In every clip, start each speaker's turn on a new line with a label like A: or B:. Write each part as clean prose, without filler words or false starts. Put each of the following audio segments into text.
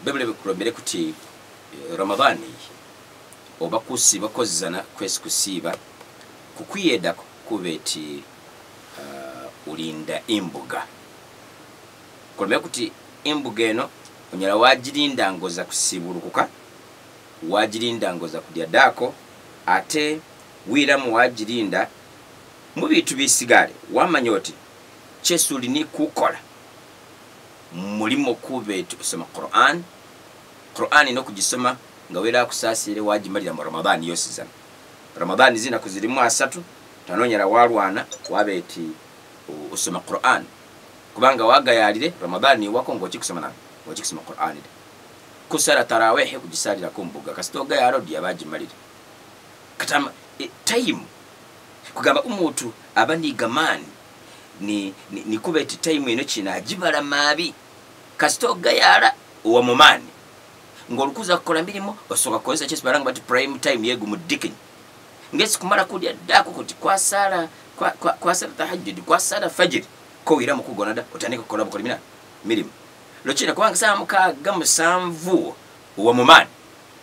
A: bebule bikulomere kuti Ramadhani oba kusiba kozana kwesi kusiba kukwiyeda kubeti ulinda imbuga kulomere kuti imbuga eno onyala wajirinda ngoza kusiburukuka wajirinda ngoza kudya dako ate wiramu wajirinda mu bitu bisigale wamanyoti chesuli ni kukola mulimo kubeti kusoma Qur'an no kugisoma nga wera kusasire wajimalira mu Ramadhani yosizana Ramadhani zina kuzirimu asatu tanonyera walwana wabeti usoma Qur'an kubanga wagayalire Ramadhani wako ngo chikusoma nani ngochikusoma Qur'an kusara tarawih kujisalira kumbuga kasitoga yarodi abajimalire katama time kugamba umutu abani gamani ni kubeti time ino china ajibala mabi kasitoga yara uwa mumani ngolukuza kukola milimo osoka kozesa chesi baranga bati prime time yegu mudikini ngesi kumara kudya dako kuti kwa sala tahajjud kwa sala fajr ko wira mukugona da otandika kukola bukoli mina milimo lochina kwanga sa mukaga musanvu uwa mumani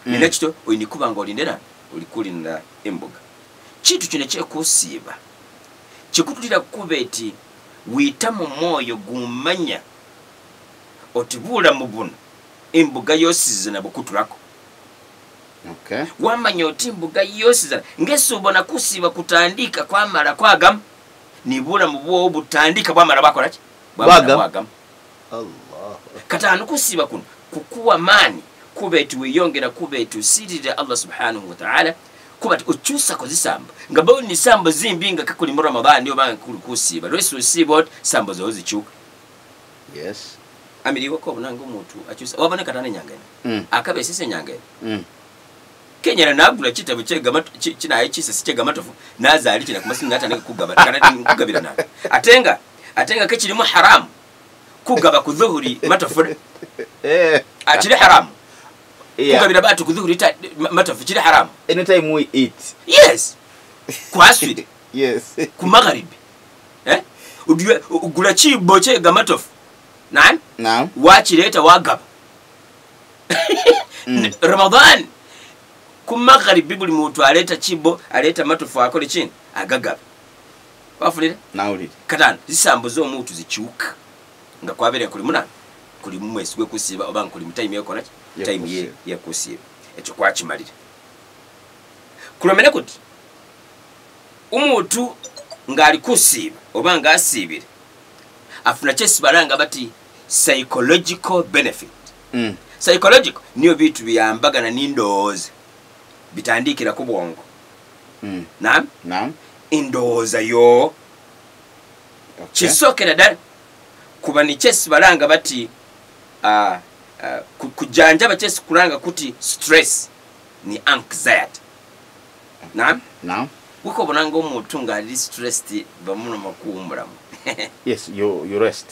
A: ninekito oyinikuba ngo olindena olikulinda embuga chitu kine kyekusiba chikutulira kubeti wita mu moyo gumanya otibula mubuna imbuga yosizana bukutulako
B: okay
A: wamanya otimbuga yosizana ngesubona kusiba kutandika kwamara kwagam nibula mubwo obutandika bwamara bakolaki bwagam
B: Allah
A: katano kusiba kuno kukuwa mani kubetu wiyongera kubetu sirira Allah subhanahu wa ta'ala kubati uchusa kozisamba ngabo ni sambo zimbinga kakuli mu Ramadhani ndio banga kusiba lweso sibot sambo zozi chuka
B: yes
A: amiriwo ko bunanga umuntu achusa wabone katane nyangene akabe sise nyangene Kenya nagula kitabo kyegama kinaye kisa sikyega matofu nazali kina kumasinga hata nekugaba kanati kugabira nawe atenga kekirimu haram kugaba kudhuhuri matofu akiri haram kugabira batu kudhuhuri matofu kiri haram
B: anytime we eat
A: yes kwaswide
B: yes
A: kumagharibi ugula chibo kyega matofu
B: naam
A: wachileta wagaba Ramadan kumagharibi buli muntu aleta chibo aleta matofu akole chini agagaba wafulire
B: naulire
A: katano zisambo zo muntu zichuka nga kwabere kuli muna kuli mwesi gwe kusiba oba kuli time yekola time ye kusiba ekyo kwachimalira kulomene kuti umuntu ngali kusiba oba nga asibire afuna chesi baranga bati psychological benefit psychological niyo bitu biyambagana n'indoozi bitandikira ku bwongo naam indooza yo okay. Chisokera dala kuba ni chesi baranga bati kujanja bachesi kuranga kuti stress ni anxiety naam uko bonanga omuntu nga ali stressed bamuno makuumulamu
B: yes you rest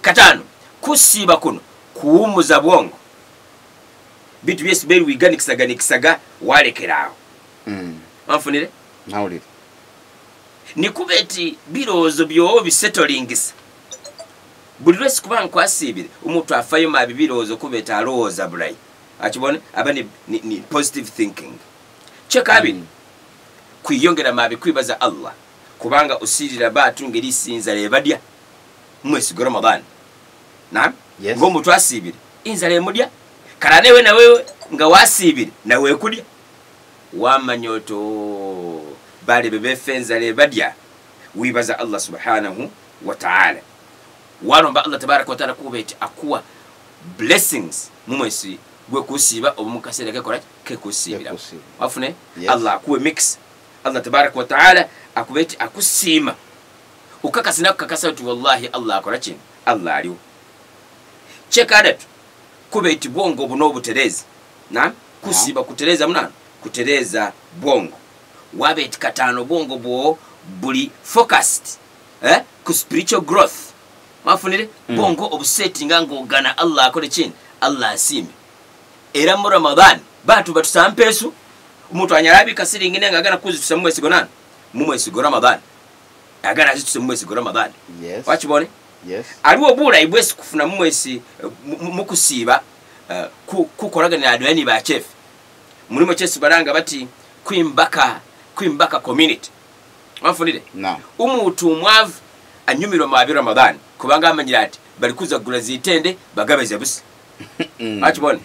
A: katano kusiba kuno kuumuza bwongo bitu byesi beri wiganikisaga walekerawo manfunire
B: naulire
A: nikubeti birozo byo bisettlingisa buli lwesi kubanga kwasibire umuntu afayo mabibirozo kubeta aloza bulai akibone abani ni positive thinking check abi kwiyongera mabi kwibaza Allah kubanga usirira batu ngeri sinza lebadya mwesi go Ramadan naam
B: yes.
A: Ngo mutu asibire inzale mudya karane we na wewe nga wasibire na we kudya wamanyoto bale bebe fenza lebadya wibaza Allah subhanahu wa ta'ala waromba Allah tabarak wa ta'ala kubeti akuwa blessings mumwesi gwe kusiba obumukasera kekola ke kusibira wafune yes. Allah akuwe mix Allah tabarak wa ta'ala akubeti akusima ukakasina kukakasa uti wallahi Allah akola chini Allah aliwo chekadat kubeti bongo buno buterezi na kusiba kutereza mnana kutereza bongo wabeti katano bongo bo buli focused ku spiritual growth mafunire bongo obusetting ngo gana Allah akole chini Allah asime era mu Ramadan batu batusampesu umuntu anyarabi kasiri ngine ngagana kuzitusa mwezi gonana mu mwezi go Ramadan agana zitusa mu mwezi go Ramadan
B: yes
A: wachibone
B: yes
A: aliwo bula ibwesi kufuna mu mwezi mukusiba kukolagana adwani ba chef mulimo chesu baranga bati kwimbaka community wafunire umutu mwavu anyumiro mu Ramadan kubanga amanyira ati bali kuza gula zitende bagabeze busi achibone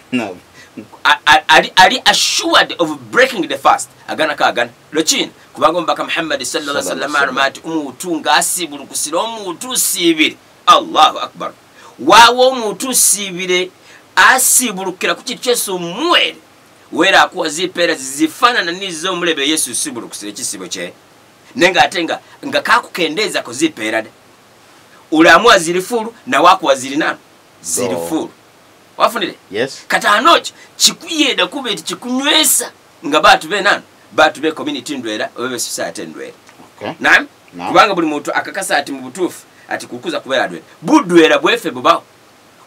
A: ali assured of breaking the fast agana lochin kubanga mbaka Muhammad sallallahu alaihi wasallam armati umutu ngasibulu kusira umutu sibire Allahu akbar wawo umutu sibire asibulukira ku kityeso mwere wera akuwa zipera zifanana nizo mulebe Yesu sibulukusira kisibo kye nenga atenga nga kakukendeza ko zipera ulamwa zilifuru na wako wazili nano zilifuru wafunile
B: yes
A: katanochi chikuyeda kubeti chikunywesa nga batu be nano batu be community ndwera obebe society ndwera
B: okay
A: naam kubanga buli muntu akakasa ati mu butufu ati kukuza kubera ndwera budwera bwefe bubaho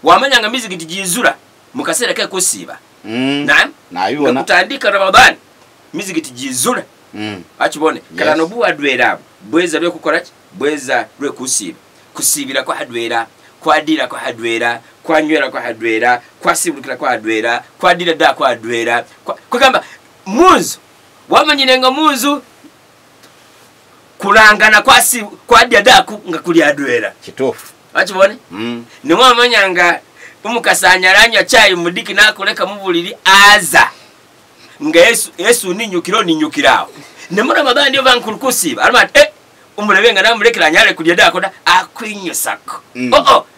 A: wamanya nga mizigiti jizura mukasera ke kusiba naam
B: nayibona
A: kutandika Ramadan mizigiti jizura achibone kala no buwa dwera bweza lwe kukorachi bweza lwe kusiba kusibira kwa hadwera kwadira kwa hadwera kwanywera kwa hadwera kwasibukira kwa hadwera kwadira da kwa hadwera kugamba munzu wamanyinenga munzu kulangana kwadya da nga kuli hadwera
B: kitofu
A: achibone ni wamanyanga umukasanya ranya chai mudiki nakoleka mubuliri aza nga Yesu ninyukirawo ne muri Ramadan ndio bankurukusiba armat umulabenga namulekera nyale kujya dakoda akwinyusako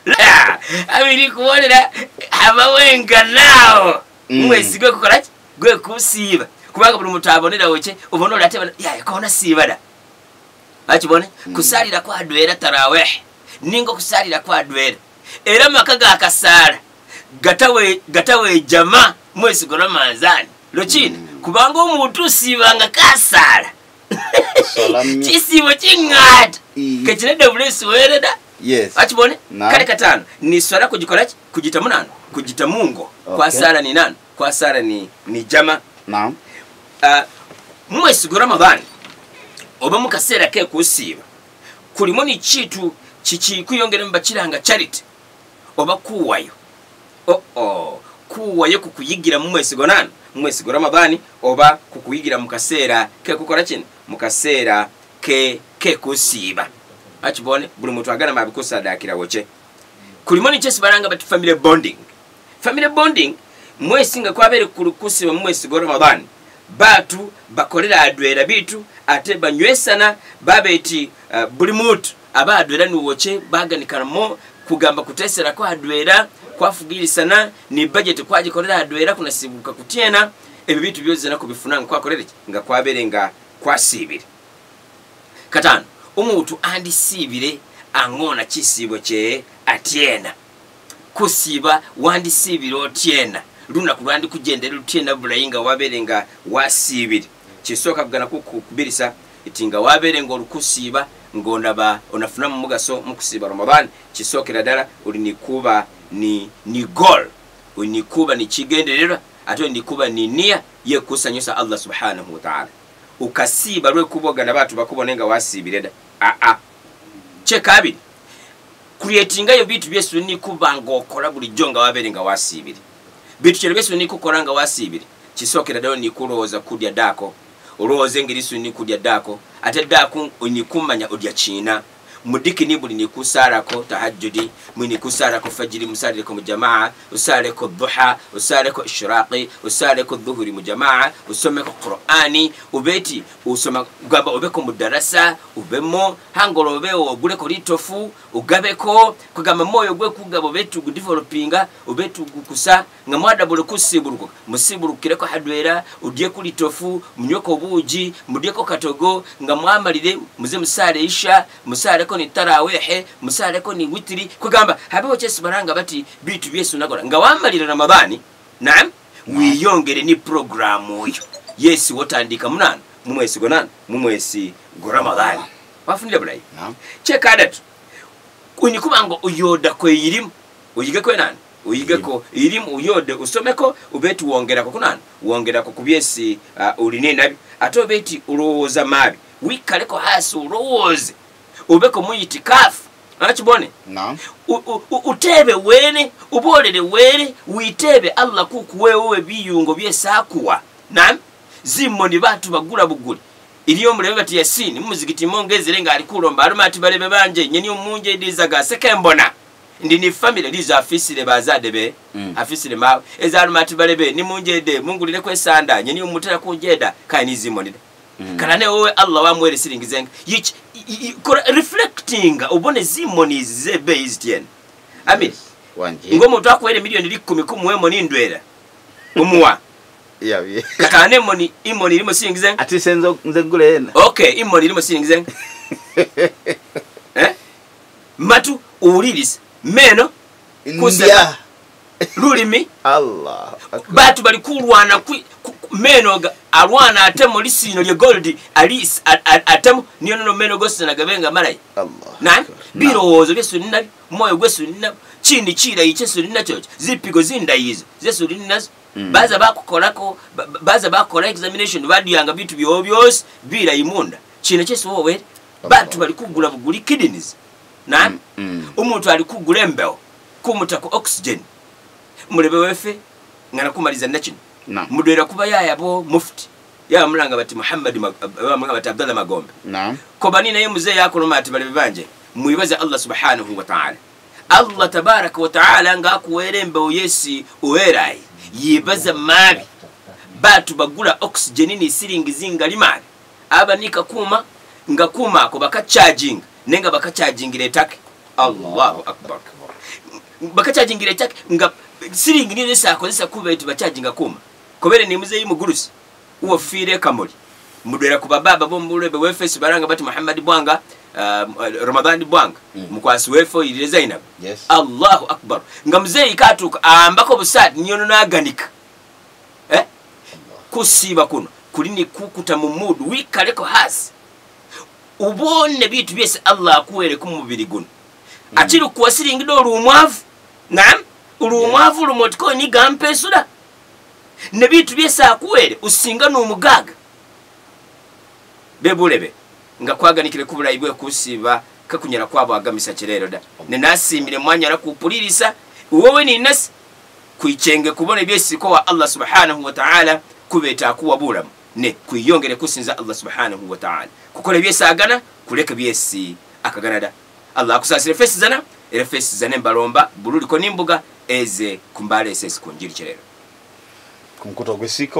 A: la abiri kubonera abawenga nawo mwesigwe kukoraki gwe kusiba kubanga buli mutabonera woche ubonora ateba ya kona sibada achibone kusalira kwa adwera tarawih ningo kusalira kwa adwera era makaga akasara gatawe jama mwesigo Ramazani lochini kubanga omuntu sibanga kasara chisibo chingata kechirede bulesi wereda
B: yes
A: achibone kale katano ni swala kujikorachi kujitamunana kujitamungo kwa sala ni nani kwa sala ni jama
B: naam
A: mwesi go Ramadan oba mukasera ke kusiba kulimo ni chitu chichi kuyongera mbachiranga charity oba kuwayo kuwayo kukuyigira mu mwesi go nani mwesi go Ramadan oba kukuyigira mukasera ke kukora chini mukasera ke kusiba achibone buli muntu agana mabikosa dakira woche kulimo ni chesi baranga bati family bonding mwesi nga kwabere kusiba mwesi go Ramadan batu bakolera adwera bitu ate banywesana babeti buli muntu abadwera ni woche baganikana mo kugamba kutesera kwa adwera kwafugirisana ni budget kwaje kolera adwera kuna sibuka kutiena ebi bitu byoze na kubifunanga kwa kolera nga kwabere nga kwasibire katano umutu andi sibire angona chisibo che atiena kusiba wandi sibire otiena luna kulandi kugendera lutiena bulayinga waberenga wasibire kisoka kugana kubirisa itinga waberenga olukusiba ngondaba onafuna mu mugaso mukusiba Ramadan kisokera dala uli kuba ni goal uli kuba ni kigenderera ate ni kuba ni nia ye kusanyusa Allah subhanahu wa ta'ala ukasiba lwe kubogana batu bakubonenga wasibire da chekabi creating ayo bitu byesu ni kubanga okola buli jonga waberenga wasibire bitu kye byesu ni kukolanga wasibire kisokera dala ni kuloza kudya dako uroze ngirisu ni kudya dako ate dako unikumanya odya china mudiki ni buli ni kusara ko tahajjudi mwini kusara ko fajiri musale ko mujamaa usale ko duha usale ko ishraqi usale ko dhuhuri mujamaa usome ko qur'ani ubeti usoma gaba ubeko mudarasa ubemo hangolo beo ogule ko litofu ugabeko kugamba moyo gwe kugabo betu developinga ubetu gukusa ngamwada bole kusiburuko musiburukire ko hadwera udye ku litofu mnyoko buji mudye ko katogo ngamwamalire muze musale isha musale ko ni tarawih musale ko ni witri kugamba habeho chesi baranga bati bitu byesu nagora ngawamalira Ramadhani naam wiyongere ni programu oyo yesi wotandika munana mumwesi gonana mumwesi go Ramadhani wafunile bulai
B: naam
A: cheka datu kunikubango uyoda ko irimu uyige ko nani uyige ko irimu uyode usomeko ubetu wongera ko kunana wongera ko kubyesi uline nabi atobeti uroza mabi wikale ko hasi uroze ubeko muyitikafu Achibone
B: Naam.
A: Utebe wene ubolele wene uitebe Allah kukuwewe biyungo byesakuwa naam zimmoni batu bagula buguli iliyo mulebe bati Yasini muzikiti mongezere nga alikulomba alumati balebe banje nyeni omunje ndizaga sekembona ndi ni family liza afisile bazade be afisile ma ezalumati balebe ni munjede mungulire kwesanda nyeni omutera kunjeda kani zimmoni kana ne wowe Allah wamwere siringizenga yichi reflecting ubone zimmoni ze based yen amen ngomo twakwere milioni 10 kumwemo ni ndwera umuwa
B: yeah
A: kakane moni imoni limo siringizenga
B: ati senzo nzengule yena
A: okay imoni limo siringizenga matu uliris meno
B: kusema
A: lulimi
B: Allah
A: batu bali kulwana meno alwana atemo lisino lye gold alis atemo niyo no meno gosana gabenga malai
B: Allah
A: na birozo byesunina moyo gwesunina chini chira ichesunina chocho zipigo zindayizo zesunina baza bakukolako baza bakola examination badiyanga bitu byobyosi bila imunda chine cheso wowe batu bali kugula buguli kidneys na umuntu ali kugula embeo kumutako oxygen mulebe wefe ngana kumaliza nakino mudwera kuba yabo mufti ya mulanga bati Muhammad mulanga bati Abdallah Magombe
B: naam
A: ko bani naye muzee yako no mati balebe banje muibaza Allah subhanahu wa ta'ala Allah tabaraka wa ta'ala ngakuwerembe uyesi uwerai yibaza mabi batu bagula oxygen ni siringi zingali mali abanika kuma ngakuma ko bakacharging nenga bakacharging letake Allahu akbar bakacharging letake nga siringi ni nesa kozesa kuba etu bacharginga kuma kobere ni muzeyi mugurusi uwo fire kamoli mudwera ku baba bombulebe wefesi baranga bati Muhammad Bwanga Ramadan Bwanga mukwasi wefo ile Zainab
B: yes
A: Allahu akbar nga muzeyi katuka ambako busati nyono naganika kusiba kuno kulini kukuta mu mudu wikaleko hasi ubone bitu byese Allah akuwere ku mubiri guno akiri kuwasiringi do rumwavu naam urumwavu rumotiko ni gampesura ne bitu byese akuwere usinga no mugaga bebulebe nga kwaganikire kubulaibwe kusiba kakunyera kwabo agamisa kirero da ne nasimire mwanyara kupulirisa wowe ni nasi kuichenge kubona byesi ko wa Allah subhanahu wa ta'ala kubeta kuwabula ne kuyongere kusinza Allah subhanahu wa ta'ala kukola byesi agana kuleka byesi akagana da Allah akusasire fesi zana era fesi zane mbalomba bululi ko nimbuga eze kumbale sesi kunjiri kirero
B: kunkuto gwesiko